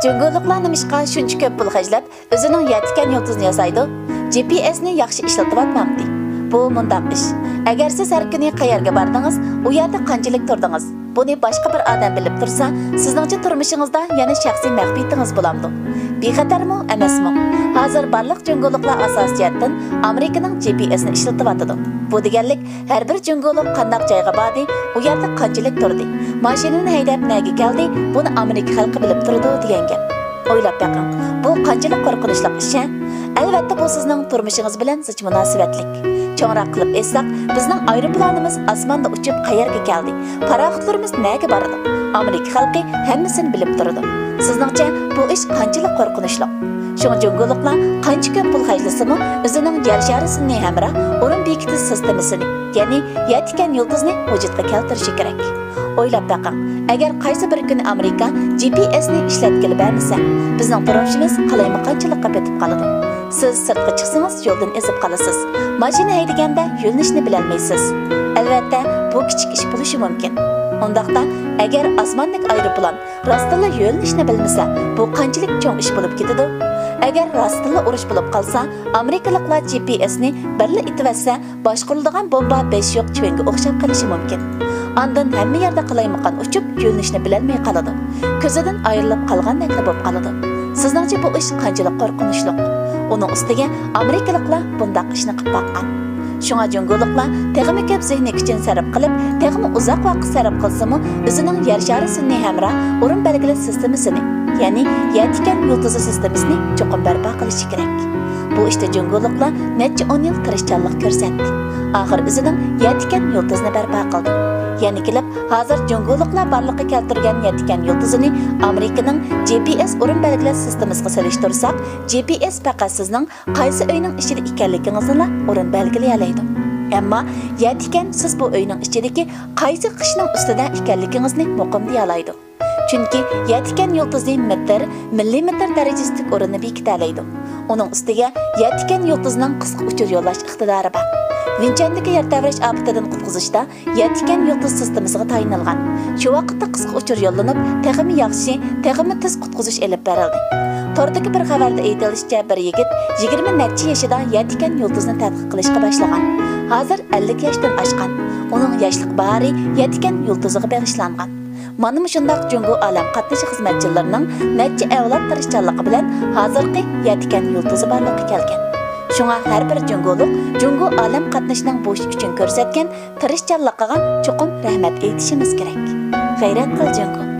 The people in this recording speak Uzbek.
Jungoliklar nimishqa shuncha ko'p pul xarjlab, o'zining yetgan yulduzni yasaydi? GPS'ni yaxshi ishlativatmamdi. Bu mundaq ish. Agar siz har kuni qayerga bordingiz, u yerda qanchalik turdingiz? Buni boshqa bir odam bilib tursa, sizningcha turmushingizda yana shaxsiy maxfiyatingiz bo'lamdi. Bexatarmi, emasmi? Hozir barliq jungoliklar asosiyatdan ئامېرىكىنىڭ GPS'ni ishlativatىدۇ. Bu deganlik, har bir jungolik qandaq joyga bordi, u yerda qanchalik turdi, mashinani haydab nega keldi, buni ئامېرىكا xalqi bilib turadi degan gap. O'ylab baqing, bu qanchalik qo'rqinchli ish? Albatta bu sizning turmushingiz bilan zich munosabatlik. Cho'ngroq qilib aytsak, bizning aeroplanimiz osmonda uchib qayerga keldi, paraxotlarimiz nega bordi, ئامېرىكا xalqi hammasini bilib turadi. Sizningcha bu ish qanchalik qo'rqinchli? Şoň jungoliklar qancha ko'p pul xarjlasimi, o'zining yer sharisini hamra o'rin bekitish sېستىمىسىنى, ya'ni yetgan yulduzni vujudga keltirishi kerak. O'ylab baqing, agar qaysi bir kuni ئامېرىكا GPS'ni ishlatkili bermasa, bizning turmushimiz qalaymi qanchalikqa petib qoladi. Siz sirtga chiqsangiz yo'ldan ezib qolasiz. Mashina haydaganda yo'lnishni bilolmaysiz. Albatta, bu kichik ish bo'lishi mumkin. Undaqta, agar osmonlik aeroplan rostilla yo'lnishni bilmasa, bu qanchalik cho'ng ish bo'lib ketadi? Agar rostilla urush bo'lib qolsa, amerikaliklar GPS'ni birla itivatsa, boshqariladigan bomba 5 yo'q chivanga o'xshab qolishi mumkin. Ondan hamma yerda qalaymiqan uchib, yo'lnishni bilolmay qoladi. Ko'zidan ayrilib qolgandek bo'lib qoladi. Sizningcha bu ish qanchalik qo'rqinchli? Uning ustiga amerikaliklar bundaq ishni qilib boqqan. Şuna jungoliklar texmi ko'p zehni kuchini sarf qilib, texmi uzoq vaqt sarf qilsa-mu, o'zining yer sharisini hamra o'rin belgilash sېستىمىسىنى, ya'ni yetgan yulduzi sېستىمىسىنى cho'qim barpo qilishi kerak. Bu ishda jungoliklar necha 10 yil tirishchanlik ko'rsatdi. Oxir o'zining yetgan yulduzni barpo qildi. Ya'ni kelib, hozir jungoliklar barliqqa keltirgan yetgan yulduzini ئامېرىكىنىڭ GPS o'rin belgilash sېستىمىسىga solishtirsak, GPS faqat sizning qaysi uyning ichida ekanligingizni o'rin belgilay oladi. Ammo yetgan siz bu uyning ichidagi qaysi qishning ustida ekanligingizni muqim deya oladi. Chunki yetgan yulduzi metr, millimetr darajasida o'rinni bekita oladi. Uning ustiga yetgan yulduzning qisqa uchur yo'llash iqtidori bor. Vinchendagi yer tavrish ofatidan qutqizishda yetgan yulduz sېستىمىسىga tayinilgan. Shu vaqtda qisqa uchur yo'llanib, texmi yaxshi, texmi tez qutqizish elib berildi. Tordagi bir xabarda aytilishicha, bir yigit 20 necha yoshida yetgan yulduzni tadqiq qilishga boshlagan. Hozir 50 yoshdan oshgan. Uning yoshlik bari yetgan yulduziga bag'ishlangan. Mana shundaq jungo olam qatnash xizmatchilarining necha avlod tirishchanligi bilan hozirgi yetgan yulduzi borliqqa kelgan. Şuna her bir jungo olam qatnashining bu ish uchun ko'rsatgan tirishchanligiga cho'qim rahmat aytishimiz kerak. G'ayrat qil jungo.